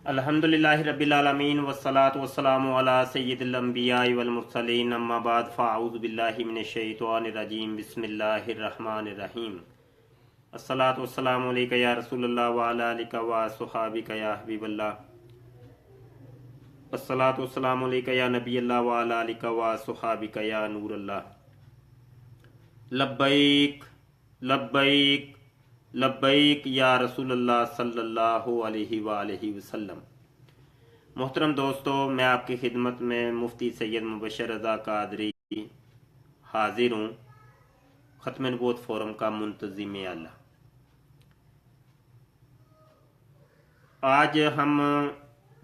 अल्हम्दुलिल्लाहि रब्बिल आलमीन वस्सलातु वस्सलामु अला सय्यिदिल अंबियाइ वल मुरसलीन अम्मा बाद फ़अऊज़ु बिल्लाहि मिनश शैतानिर रजीम बिस्मिल्लाहिर रहमानिर रहीम। अस्सलातु वस्सलामु अलैका या रसूलल्लाह व अला आलिका व अस्हाबिका या हबीबल्लाह। अस्सलातु वस्सलामु अलैका या नबीयल्लाह व अला आलिका व अस्हाबिका या नूरल्लाह। लब्बैक लब्बैक लब्बैक या रसूलल्लाह सल्लल्लाहु अलैहि वसल्लम। मोहतरम दोस्तों, मैं आपकी खिदमत में मुफ्ती सैयद मुबशर रज़ा कादरी हाजिर हूँ, ख़त्म नबूवत फोरम का मुंतज़िम आला। आज हम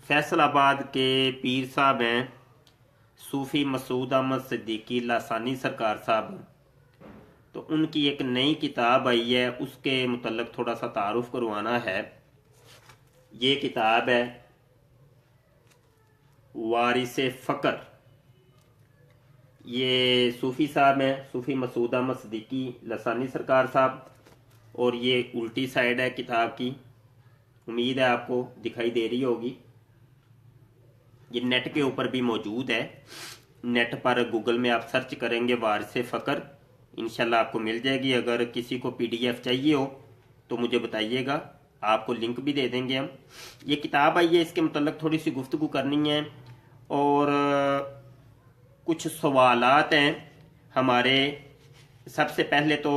फैसलाबाद के पीर साहब हैं सूफ़ी मसूद अहमद सिद्दीकी लासानी सरकार साहब, तो उनकी एक नई किताब आई है, उसके मुतल्लिक़ थोड़ा सा तारुफ करवाना है। ये किताब है वारिसे फ़क्र। ये सूफ़ी साहब हैं, सूफ़ी मसूद अहमद सिद्दीकी लासानी सरकार साहब, और ये उल्टी साइड है किताब की। उम्मीद है आपको दिखाई दे रही होगी। ये नेट के ऊपर भी मौजूद है। नेट पर गूगल में आप सर्च करेंगे वारिसे फ़क्र, इंशाल्लाह आपको मिल जाएगी। अगर किसी को PDF चाहिए हो तो मुझे बताइएगा, आपको लिंक भी दे देंगे हम। ये किताब आई है, इसके मुतल्लिक़ थोड़ी सी गुफ्तगू करनी है और कुछ सवालात हैं हमारे। सबसे पहले तो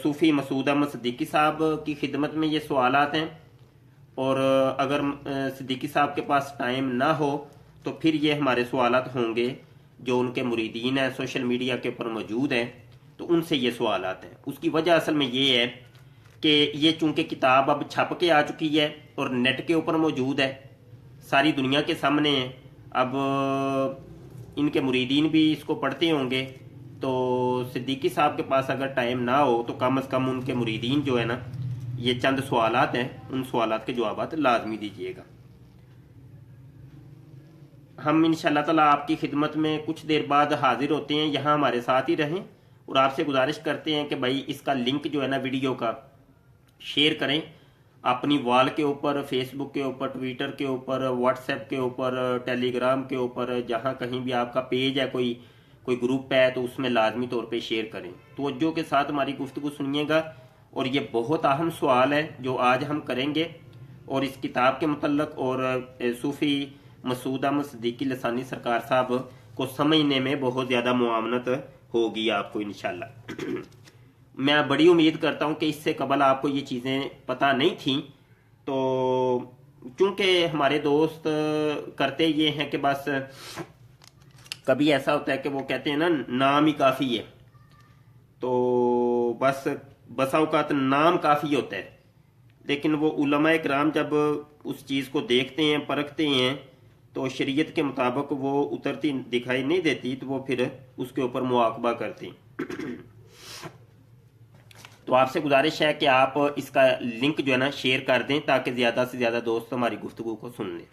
सूफ़ी मसूद अहमद सिद्दीकी साहब की खिदमत में ये सवालात हैं, और अगर सिद्दीकी साहब के पास टाइम ना हो तो फिर ये हमारे सवालात होंगे जो उनके मुरीदीन हैं, सोशल मीडिया के ऊपर मौजूद हैं, तो उनसे ये सवालात हैं। उसकी वजह असल में ये है कि ये चूँकि किताब अब छप के आ चुकी है और नेट के ऊपर मौजूद है, सारी दुनिया के सामने है। अब इनके मुरीदीन भी इसको पढ़ते होंगे, तो सिद्दीकी साहब के पास अगर टाइम ना हो तो कम से कम उनके मुरीदीन जो है ना, ये चंद सवालात हैं, उन सवालात के जवाबात लाजमी दीजिएगा। हम इंशाअल्लाह ताला आपकी खिदमत में कुछ देर बाद हाजिर होते हैं, यहाँ हमारे साथ ही रहें, और आपसे गुजारिश करते हैं कि भाई इसका लिंक जो है ना वीडियो का शेयर करें अपनी वॉल के ऊपर, फेसबुक के ऊपर, ट्विटर के ऊपर, व्हाट्सएप के ऊपर, टेलीग्राम के ऊपर, जहाँ कहीं भी आपका पेज है, कोई ग्रुप है, तो उसमें लाजमी तौर पे शेयर करें। तवज्जो के साथ हमारी गुफ्तगू सुनिएगा, और ये बहुत अहम सवाल है जो आज हम करेंगे, और इस किताब के मुतल्लिक़ और सूफ़ी मसूद अहमद सिद्दीकी लासानी सरकार साहब को समझने में बहुत ज़्यादा मुआवनत होगी आपको इंशाल्लाह। मैं बड़ी उम्मीद करता हूँ कि इससे कबल आपको ये चीज़ें पता नहीं थी, तो चूँकि हमारे दोस्त करते ये हैं कि बस कभी ऐसा होता है कि वो कहते हैं ना, नाम ही काफ़ी है, तो बसा औकात नाम काफ़ी होता है, लेकिन वो उलमा इकराम जब उस चीज़ को देखते हैं, परखते हैं, तो शरीयत के मुताबिक वो उतरती दिखाई नहीं देती, तो वो फिर उसके ऊपर मुआकबा करती। तो आपसे गुजारिश है कि आप इसका लिंक जो है ना शेयर कर दें, ताकि ज़्यादा से ज़्यादा दोस्त हमारी गुफ्तगू को सुन लें।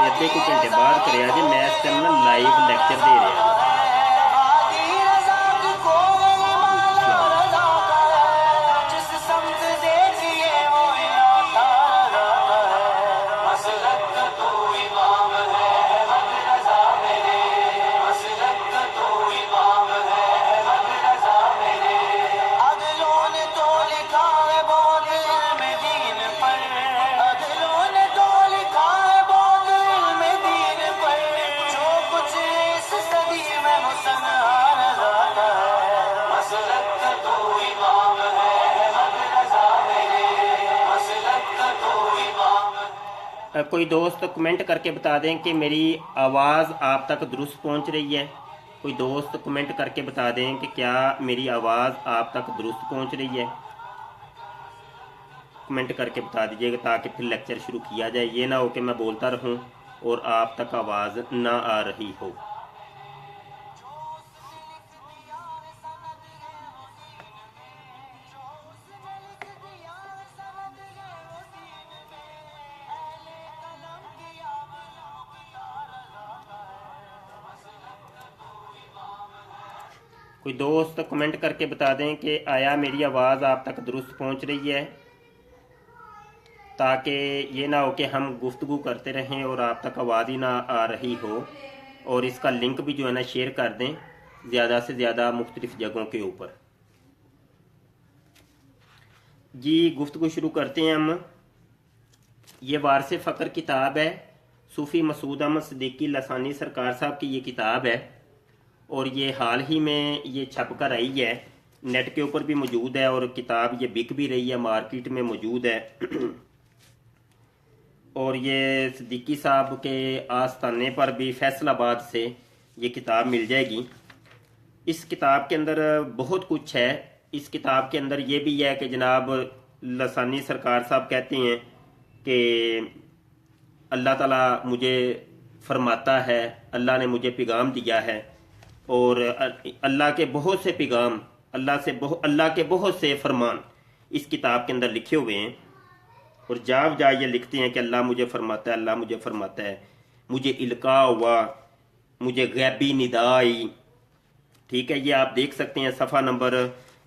अद्धे को घंटे बाद करे जे, मैं इस टाइम ना लाइव लेक्चर दे रहा हूँ। कोई दोस्त कमेंट करके बता दें कि मेरी आवाज़ आप तक दुरुस्त पहुंच रही है। कोई दोस्त कमेंट करके बता दें कि क्या मेरी आवाज़ आप तक दुरुस्त पहुंच रही है। कमेंट करके बता दीजिएगा ताकि फिर लेक्चर शुरू किया जाए। ये ना हो कि मैं बोलता रहूं और आप तक आवाज़ ना आ रही हो। कोई दोस्त कमेंट करके बता दें कि आया मेरी आवाज़ आप तक दुरुस्त पहुंच रही है, ताकि ये ना हो कि हम गुफ्तगू करते रहें और आप तक आवाज़ ही ना आ रही हो। और इसका लिंक भी जो है ना शेयर कर दें ज़्यादा से ज़्यादा मुख्तलिफ जगहों के ऊपर। जी गुफ्तगू शुरू करते हैं हम। ये वारसे फ़क्र किताब है, सूफ़ी मसूद अहमद सिद्दीकी लसानी सरकार साहब की ये किताब है और ये हाल ही में ये छप कर आई है, नेट के ऊपर भी मौजूद है और किताब ये बिक भी रही है, मार्केट में मौजूद है। और ये सिद्दीकी साहब के आस्थाने पर भी फैसलाबाद से ये किताब मिल जाएगी। इस किताब के अंदर बहुत कुछ है। इस किताब के अंदर ये भी है कि जनाब लसानी सरकार साहब कहते हैं कि अल्लाह ताला मुझे फरमाता है, अल्लाह ने मुझे पैगाम दिया है और अल्लाह के बहुत से पैगाम, अल्लाह के बहुत से फरमान इस किताब के अंदर लिखे हुए हैं। और जाब जा ये लिखते हैं कि अल्लाह मुझे फरमाता है, अल्लाह मुझे फरमाता है, मुझे इल्का हुआ, मुझे गैबी निदा आई। ठीक है, ये आप देख सकते हैं सफ़ा नंबर,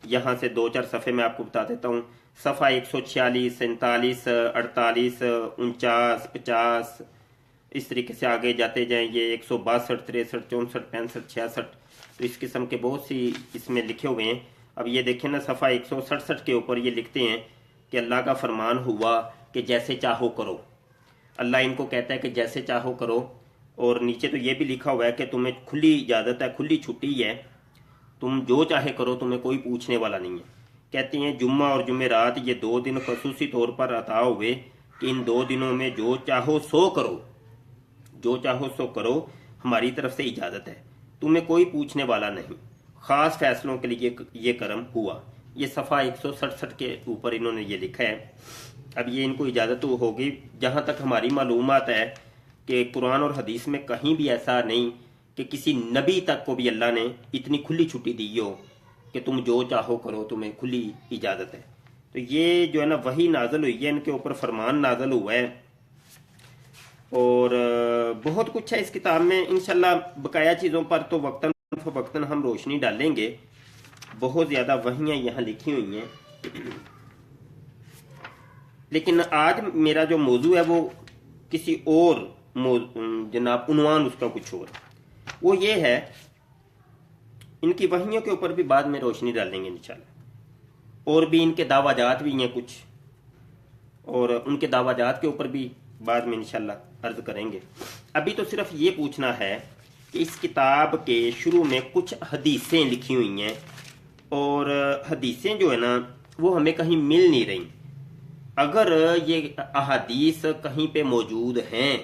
यहाँ से 2-4 सफ़े में आपको बता देता हूँ। सफ़ा 146, 47, 48, 49, 50, इस तरीके से आगे जाते जाएं। ये 162, 63, 64, 65, 66, तो इस किस्म के बहुत सी इसमें लिखे हुए हैं। अब ये देखें ना, सफ़ा 167 के ऊपर ये लिखते हैं कि अल्लाह का फरमान हुआ कि जैसे चाहो करो। अल्लाह इनको कहता है कि जैसे चाहो करो। और नीचे तो ये भी लिखा हुआ है कि तुम्हें खुली इजाज़त है, खुली छुट्टी है, तुम जो चाहे करो, तुम्हें कोई पूछने वाला नहीं है। कहती हैं जुम्मा और जुमेरात ये 2 दिन खसूसी तौर पर अता हुए कि इन 2 दिनों में जो चाहो सो करो, जो चाहो सो करो, हमारी तरफ से इजाज़त है, तुम्हें कोई पूछने वाला नहीं। ख़ास फैसलों के लिए ये करम हुआ। ये सफ़ा 167 के ऊपर इन्होंने ये लिखा है। अब ये इनको इजाज़त तो होगी। जहाँ तक हमारी मालूमात है कि कुरान और हदीस में कहीं भी ऐसा नहीं कि किसी नबी तक को भी अल्लाह ने इतनी खुली छुट्टी दी हो कि तुम जो चाहो करो, तुम्हें खुली इजाज़त है। तो ये जो है ना वही नाजल हुई है, इनके ऊपर फरमान नाजल हुआ है। और बहुत कुछ है इस किताब में। इंशाल्लाह बकाया चीज़ों पर तो वक्तन फ़वक्तन हम रोशनी डालेंगे। बहुत ज़्यादा वहियाँ यहाँ लिखी हुई हैं, लेकिन आज मेरा जो मौजू है वो किसी और जनाब उन्वान उसका कुछ और। वो ये है, इनकी वहियों के ऊपर भी बाद में रोशनी डालेंगे इंशाल्लाह। और भी इनके दावाजात भी हैं कुछ, और उनके दावाजात के ऊपर भी बाद में इंशाल्लाह अर्ज करेंगे। अभी तो सिर्फ ये पूछना है कि इस किताब के शुरू में कुछ हदीसें लिखी हुई हैं और हदीसें जो है ना वो हमें कहीं मिल नहीं रही। अगर ये अहादीस कहीं पे मौजूद हैं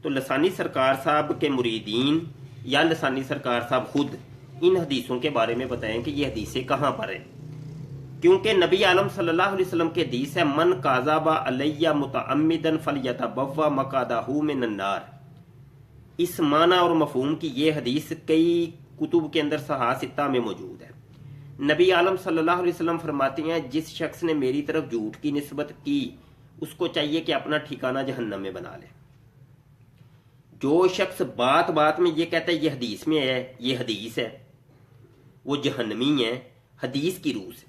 तो लसानी सरकार साहब के मुरीदीन या लसानी सरकार साहब खुद इन हदीसों के बारे में बताएं कि ये हदीसें कहाँ पर हैं। क्योंकि नबी आलम सल्लल्लाहु अलैहि वसल्लम के हदीस है, मन काज़ाबा अलैया मुतअम्मिदन फलयतबव्वा मक़अदहु मिनन नार। इस माना और मफहूम की ये हदीस कई कुतुब के अंदर सहा सित्ता में मौजूद है। नबी आलम सल्लल्लाहु अलैहि वसल्लम फरमाते हैं, जिस शख्स ने मेरी तरफ झूठ की निस्बत की उसको चाहिए कि अपना ठिकाना जहन्नम में बना ले। जो शख्स बात बात में ये कहता है ये हदीस में है, ये हदीस है, वो जहन्नमी है हदीस की रूह से।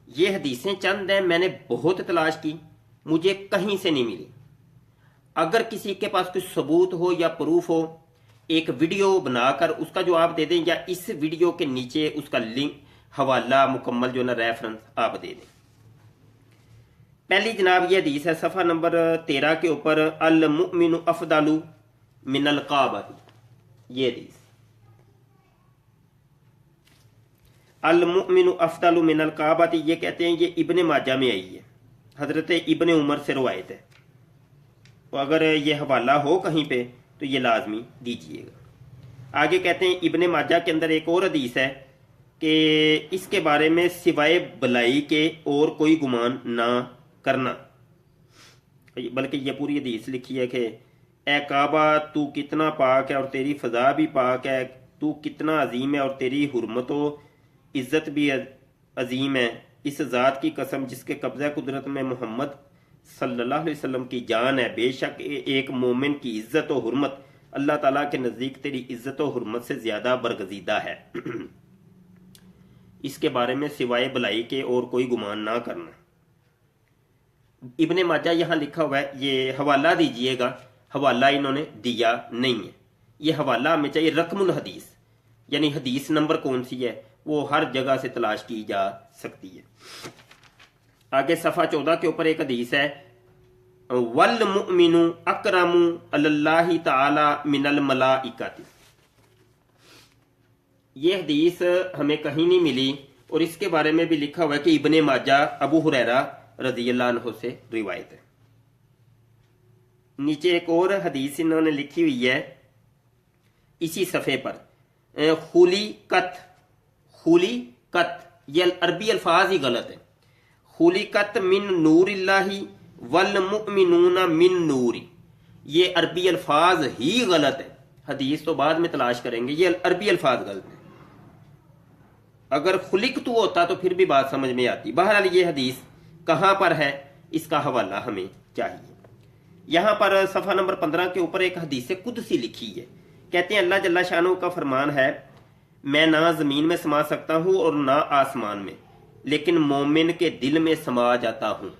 ये हदीसें चंद हैं, मैंने बहुत तलाश की, मुझे कहीं से नहीं मिली। अगर किसी के पास कोई सबूत हो या प्रूफ हो, एक वीडियो बनाकर उसका जवाब दे दें, या इस वीडियो के नीचे उसका लिंक, हवाला मुकम्मल जो ना रेफरेंस आप दे दें। पहली जनाब ये हदीस है सफ़ा नंबर 13 के ऊपर, अल मुमिनु अफदलु मिनल काबती। ये हदीस अल मुमिनु अफदलु मिनल काबती, ये कहते हैं ये इब्ने माजा में आई है, हजरत इब्ने उमर से रवायत है। अगर ये हवाला हो कहीं पे तो ये लाजमी दीजिएगा। आगे कहते हैं इब्ने माजा के अंदर एक और हदीस है कि इसके बारे में सिवाय भलाई के और कोई गुमान ना करना, बल्कि ये पूरी हदीस लिखी है कि ए काबा तू कितना पाक है और तेरी फ़ज़ा भी पाक है, तू कितना अजीम है और तेरी हुर्मत व इज़्ज़त भी अजीम है। इस ज़ात की कसम जिसके कब्ज़ा कुदरत में मोहम्मद सल्लल्लाहु अलैहि वसल्लम की जान है, बेशक एक मोमिन की इज़्ज़त व हुर्मत अल्लाह ताला के नज़दीक तेरी इज़्ज़त व हुर्मत से ज़्यादा बरगज़ीदा है। इसके बारे में सिवाय भलाई के और कोई गुमान ना करना। इब्ने माजा यहाँ लिखा हुआ है, ये हवाला दीजिएगा, हवाला इन्होंने दिया नहीं है। ये हवाला हमें चाहिए रकमुल हदीस, यानी हदीस नंबर कौन सी है वो हर जगह से तलाश की जा सकती है। आगे सफ़ा 14 के ऊपर एक हदीस है, वल मुमिनु अकरमु अल्लाहि ताला मिनल मलाइकति। ये हदीस हमें कहीं नहीं मिली और इसके बारे में भी लिखा हुआ है कि इब्ने माजा अबू हुरैरा रज़ी अल्लाह अन्हु से रिवायत है। नीचे एक और हदीस इन्होंने लिखी हुई है इसी सफ़े पर, खुली कत, ये अरबी अल्फाज ही गलत है। खुली कत मिन नूरिल्लाही वल मुमिनूना मिन नूरी, ये अरबी अल्फाज ही गलत है। हदीस तो बाद में तलाश करेंगे, ये अरबी अल्फाज गलत है। अगर खुलिक तो होता तो फिर भी बात समझ में आती। बहरहाल ये हदीस कहाँ पर है इसका हवाला हमें चाहिए। यहाँ पर सफ़ा नंबर 15 के ऊपर एक हदीस कुदसी लिखी है। कहते हैं अल्लाह जल्ला शानहू का फरमान है, मैं ना ज़मीन में समा सकता हूँ और ना आसमान में, लेकिन मोमिन के दिल में समा जाता हूँ।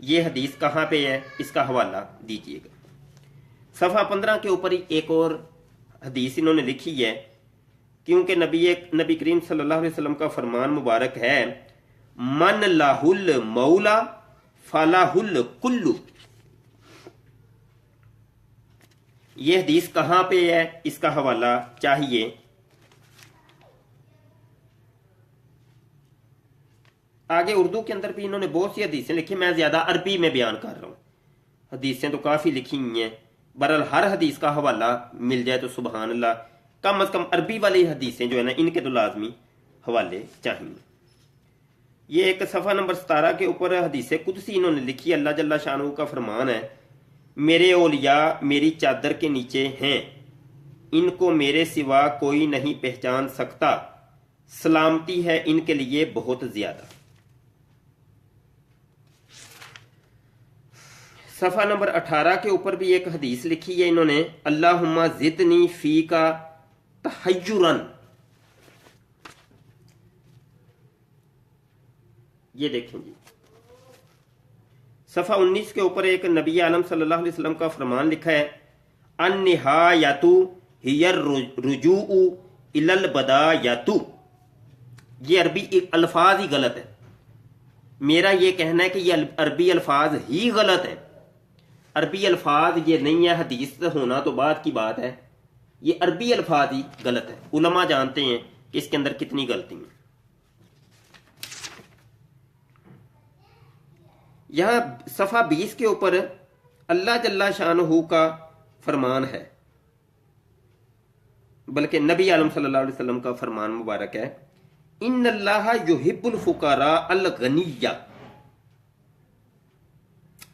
ये हदीस कहाँ पे है इसका हवाला दीजिएगा। सफ़ा 15 के ऊपर ही एक और हदीस इन्होंने लिखी है, क्योंकि नबी करीम सल्लल्लाहु अलैहि वसल्लम का फरमान मुबारक है, मन लाहुल मौला फलाहुल कुल्लु। ये हदीस कहाँ पे है इसका हवाला चाहिए। आगे उर्दू के अंदर भी इन्होंने बहुत सी हदीसें लिखी, मैं ज्यादा अरबी में बयान कर रहा हूँ। हदीसें तो काफी लिखी हुई हैं, बहरहाल हर हदीस का हवाला मिल जाए तो सुबहान अल्लाह। कम अज कम अरबी वाली हदीसें जो है ना इनके तो लाजमी हवाले चाहिए। ये एक सफ़ा नंबर 17 के ऊपर हदीस कुदसी इन्होंने लिखी, अल्लाह जल्ला शानहू का फरमान है, मेरे औलिया मेरी चादर के नीचे हैं, इनको मेरे सिवा कोई नहीं पहचान सकता, सलामती है इनके लिए बहुत ज्यादा। सफ़ा नंबर 18 के ऊपर भी एक हदीस लिखी है इन्होंने, अल्लाहुम्मा ज़िदनी फी का तहय्युरन। ये देखें जी, सफ़ा 19 के ऊपर एक नबी आलम सल्लल्लाहु अलैहि वसल्लम का फरमान लिखा है, अन्निहायतु हियर रुजूउ इलल बदायतु। ये अरबी अल्फाज ही गलत है। मेरा ये कहना है कि ये अरबी अल्फाज ही गलत है। अरबी अल्फाज ये नहीं है, हदीस होना तो बात की बात है। ये अरबी अल्फाज ही गलत है। उलमा जानते हैं कि इसके अंदर कितनी गलती है। यहां सफ़ा 20 के ऊपर अल्लाह जल्ला शानहू का फरमान है, बल्कि नबी आलम सल्लल्लाहु अलैहि वसल्लम का फरमान मुबारक है, इन्नल्लाह युहिब्बुल फुकारा अल गनिया।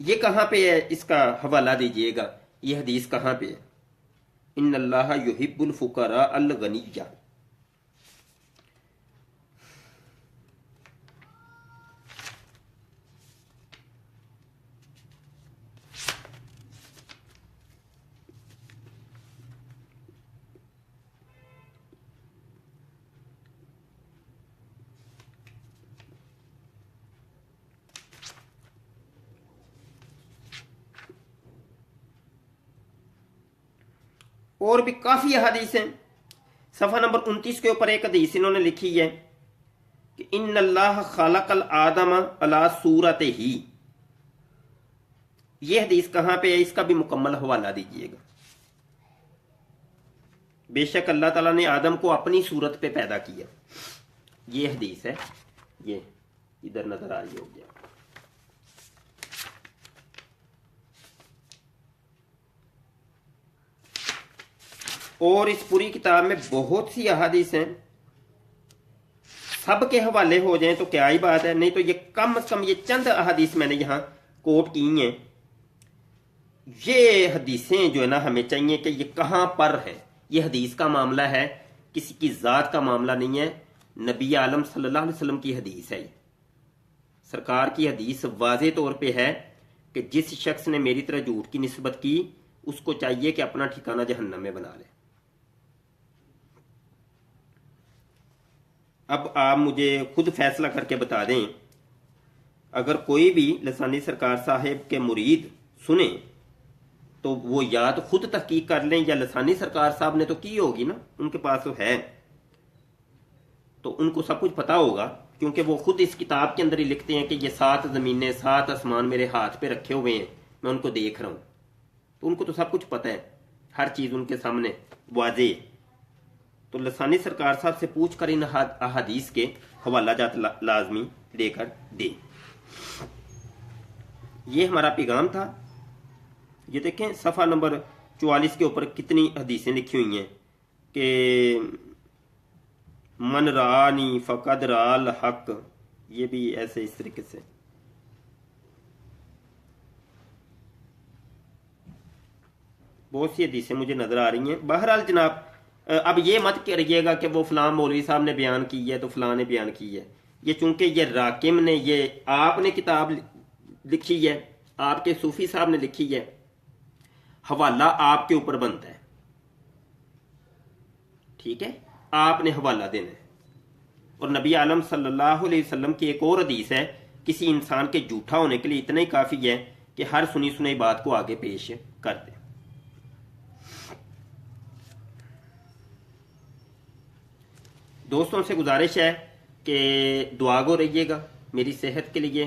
ये कहां पे है इसका हवाला दीजिएगा। ये हदीस कहां पे है, इन्नल्लाह युहिब्बुल फुकारा अल गनिया। और भी काफी हदीस हैं। सफ़ा नंबर 29 के ऊपर एक हदीस इन्होंने लिखी है कि इन्नल्लाह खलकल आदम अला सूरतिही। ये हदीस कहां पे है इसका भी मुकम्मल हवाला दीजिएगा। बेशक अल्लाह ताला ने आदम को अपनी सूरत पे पैदा किया। ये हदीस है, ये इधर नजर आ रही होगी। और इस पूरी किताब में बहुत सी अहादीस हैं, सब के हवाले हो जाएं तो क्या ही बात है, नहीं तो ये कम से कम ये चंद अहादीस मैंने यहाँ कोट की हैं। ये हदीसें जो है ना हमें चाहिए कि ये कहाँ पर है। ये हदीस का मामला है, किसी की ज़ात का मामला नहीं है। नबी आलम सल्लल्लाहु अलैहि वसल्लम की हदीस है, सरकार की हदीस वाज़े तौर पे है कि जिस शख्स ने मेरी तरह झूठ की निस्बत की उसको चाहिए कि अपना ठिकाना जहन्नम में बना ले। अब आप मुझे खुद फैसला करके बता दें, अगर कोई भी लसानी सरकार साहिब के मुरीद सुने तो वो या तो खुद तहकीक कर लें या लसानी सरकार साहब ने तो की होगी ना, उनके पास तो है, तो उनको सब कुछ पता होगा, क्योंकि वो खुद इस किताब के अंदर ही लिखते हैं कि ये 7 ज़मीनें 7 आसमान मेरे हाथ पे रखे हुए हैं, मैं उनको देख रहा हूं। तो उनको तो सब कुछ पता है, हर चीज़ उनके सामने वाजे। तो लसानी सरकार साहब से पूछ कर इन अहादीस के हवाला जात लाजमी लेकर दे। ये हमारा पैगाम था। ये देखें सफ़ा नंबर 44 के ऊपर कितनी हदीसें लिखी हुई हैं कि मन रानी फ़क़द राल हक, ये भी ऐसे इस तरीके से। बहुत सी हदीसें मुझे नजर आ रही हैं। बहरहाल जनाब, अब ये मत करिएगा कि वो फलां मौलवी साहब ने बयान की है तो फलां ने बयान की है। ये चूंकि ये राकिम ने, ये आपने किताब लिखी है, आपके सूफी साहब ने लिखी है, हवाला आपके ऊपर बनता है, ठीक है, आपने हवाला देना है। और नबी आलम सल्लल्लाहु अलैहि वसल्लम की एक और हदीस है, किसी इंसान के झूठा होने के लिए इतना ही काफी है कि हर सुनी सुनाई बात को आगे पेश कर दे। दोस्तों से गुजारिश है कि दुआ गो रहिएगा मेरी सेहत के लिए,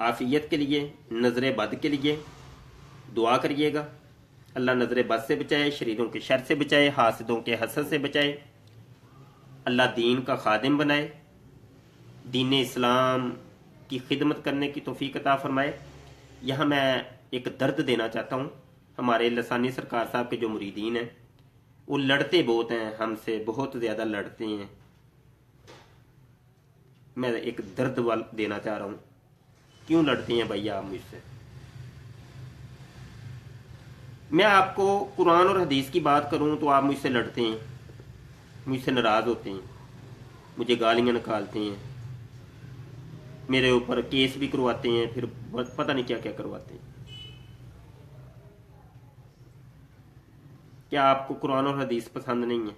आफियत के लिए, नजर बद के लिए दुआ करिएगा। अल्लाह नजर बद से बचाए, शरीरों के शर से बचाए, हासिदों के हसद से बचाए। अल्लाह दीन का खादिम बनाए, दीन इस्लाम की खिदमत करने की तौफीक अता फरमाए। यहाँ मैं एक दर्द देना चाहता हूँ, हमारे लसानी सरकार साहब के जो मुरीदीन हैं वो लड़ते बहुत हैं, हमसे बहुत ज़्यादा लड़ते हैं। मैं एक दर्द वाल देना चाह रहा हूँ, क्यों लड़ते हैं भैया आप मुझसे? मैं आपको कुरान और हदीस की बात करूं तो आप मुझसे लड़ते हैं, मुझसे नाराज होते हैं, मुझे गालियां निकालते हैं, मेरे ऊपर केस भी करवाते हैं, फिर पता नहीं क्या क्या करवाते हैं। क्या आपको कुरान और हदीस पसंद नहीं है?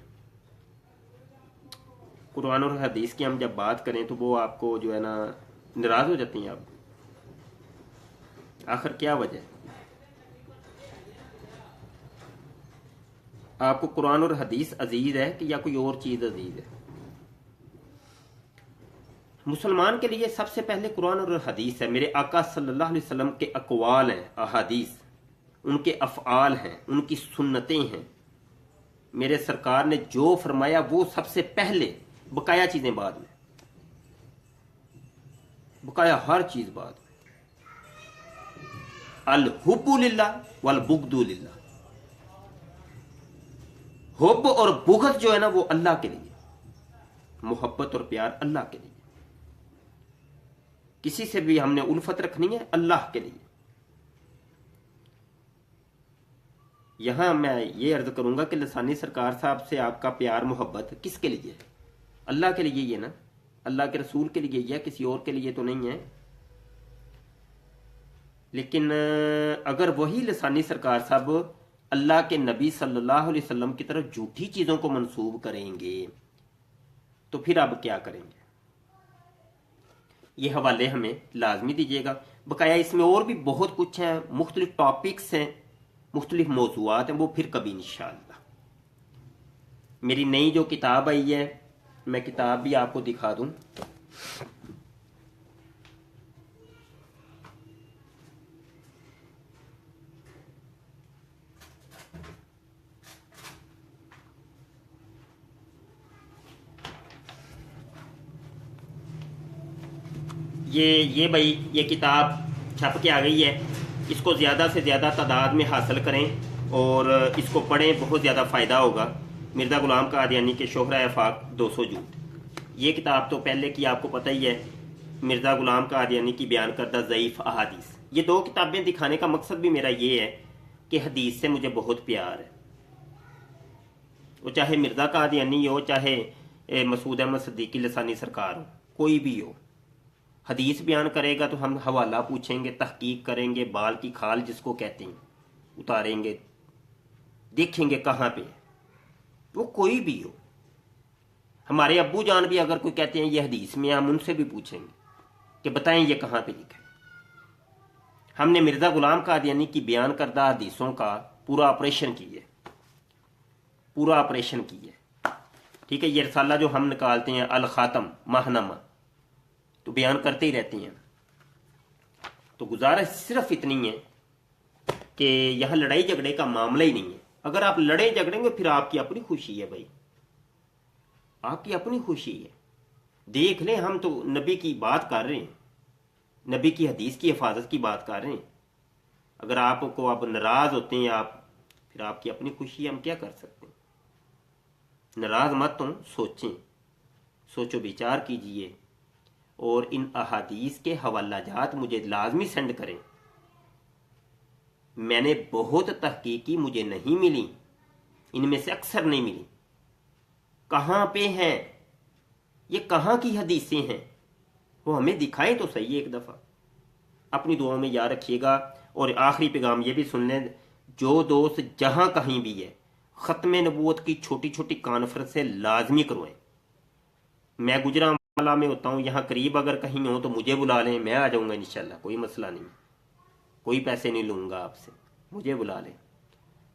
कुरान और हदीस की हम जब बात करें तो वो आपको जो है ना नाराज हो जाती हैं आप। आखिर क्या वजह है? आपको कुरान और हदीस अजीज है कि या कोई और चीज अजीज है? मुसलमान के लिए सबसे पहले कुरान और हदीस है। मेरे आका सल्लल्लाहु अलैहि वसल्लम के अकवाल हैं, अहादीस, उनके अफ़आल हैं, उनकी सुन्नतें हैं। मेरे सरकार ने जो फरमाया वो सबसे पहले, बकाया चीजें बाद में, बकाया हर चीज बाद में। अल हुब्बु लिल्लाह वल बुग़्दु लिल्लाह, हुब्ब और बुग़्द जो है ना वो अल्लाह के लिए, मोहब्बत और प्यार अल्लाह के लिए। किसी से भी हमने उल्फत रखनी है अल्लाह के लिए। यहां मैं ये अर्ज करूंगा कि लसानी सरकार साहब से आपका प्यार मोहब्बत किसके लिए है? अल्लाह के लिए ये ना, अल्लाह के रसूल के लिए या किसी और के लिए तो नहीं है। लेकिन अगर वही लसानी सरकार साहब अल्लाह के नबी सल्लल्लाहु अलैहि वसल्लम की तरफ झूठी चीजों को मंसूब करेंगे तो फिर अब क्या करेंगे? ये हवाले हमें लाजमी दीजिएगा। बकाया इसमें और भी बहुत कुछ है, मुख्तलिफ टॉपिक्स हैं, मुख्तलिफ मौज़ूआत हैं, वो फिर कभी इंशाअल्लाह। मेरी नई जो किताब आई है, मैं किताब भी आपको दिखा दूं। ये भाई ये किताब छप के आ गई है। इसको ज़्यादा से ज़्यादा तादाद में हासिल करें اور اس کو پڑھیں، بہت زیادہ فائدہ ہوگا۔ مرزا غلام قادیانی کے شہرۂ آفاق 200 جلد۔ یہ کتاب تو پہلے کی آپ کو پتہ ہی ہے، مرزا غلام قادیانی کی بیان کردہ ضعیف احادیث۔ یہ دو کتابیں دکھانے کا مقصد بھی میرا یہ ہے کہ حدیث سے مجھے بہت پیار ہے، وہ چاہے مرزا قادیانی ہو، چاہے مسعود احمد صدیقی لسانی سرکار ہو، کوئی بھی ہو، حدیث بیان کرے گا تو ہم حوالہ پوچھیں گے، تحقیق کریں گے، بال کی کھال جس کو کہتے ہیں اتاریں گے، دیکھیں گے کہاں پہ، وہ کوئی بھی ہو۔ ہمارے ابو جان بھی اگر کوئی کہتے ہیں یہ حدیث میں، ہم ان سے بھی پوچھیں گے کہ بتائیں یہ کہاں پہ لکھا ہے۔ ہم نے مرزا غلام قادیانی کی بیان کردہ حدیثوں کا پورا آپریشن کی ہے، پورا آپریشن کی ہے، ٹھیک ہے۔ یہ رسالہ جو ہم نکالتے ہیں الخاتم ماہنامہ، تو بیان کرتے ہی رہتے ہیں۔ تو گزارش صرف اتنی ہے کہ یہاں لڑائی جھگڑے کا معاملہ ہی نہیں ہے۔ اگر آپ لڑیں جھگڑیں گے پھر آپ کی اپنی خوشی ہے بھائی، آپ کی اپنی خوشی ہے۔ دیکھ لیں، ہم تو نبی کی بات کر رہے ہیں، نبی کی حدیث کی حفاظت کی بات کر رہے ہیں۔ اگر آپ کو اب ناراض ہوتے ہیں آپ، پھر آپ کی اپنی خوشی ہے، ہم کیا کر سکتے ہیں۔ ناراض مت ہوں، سوچیں، سوچو بچار کیجئے، اور ان احادیث کے حوالہ جات مجھے لازمی سینڈ کریں۔ میں نے بہت تحقیق کی، مجھے نہیں ملی، ان میں سے اکثر نہیں ملی۔ کہاں پہ ہیں یہ، کہاں کی حدیثیں ہیں، وہ ہمیں دکھائیں تو صحیح ایک دفعہ۔ اپنی دعاؤں میں یاد رکھیے گا۔ اور آخری پیغام یہ بھی سن لیں، جو دوست جہاں کہیں بھی ہے، ختم نبوت کی چھوٹی چھوٹی کانفرنسیں لازمی کروائیں۔ میں گجرانوالہ میں ہوتا ہوں، یہاں قریب اگر کہیں ہوں تو مجھے بلا لیں، میں آ جاؤں گا انشاءاللہ، کوئی مسئلہ نہیں، کوئی پیسے نہیں لوں گا آپ سے، مجھے بلا لیں۔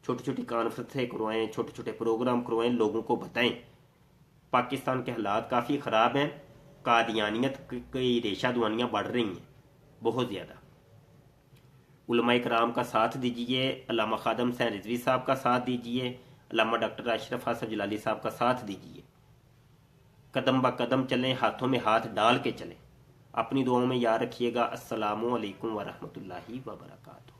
چھوٹی چھوٹی کانفرنسیں کروائیں، چھوٹے چھوٹے پروگرام کروائیں، لوگوں کو بتائیں۔ پاکستان کے حالات کافی خراب ہیں، قادیانیت کی ریشہ دوانیاں بڑھ رہی ہیں بہت زیادہ۔ علماء کرام کا ساتھ دیجئے، علامہ خادم حسین رضوی صاحب کا ساتھ دیجئے، علامہ ڈاکٹر اشرف حسن جلالی صاحب کا ساتھ دیجئے۔ قدم با قدم چلیں، ہاتھوں میں ہاتھ ڈال کے چلیں۔ اپنی دعاؤں میں یاد رکھیے گا۔ السلام علیکم ورحمۃ اللہ وبرکاتہ۔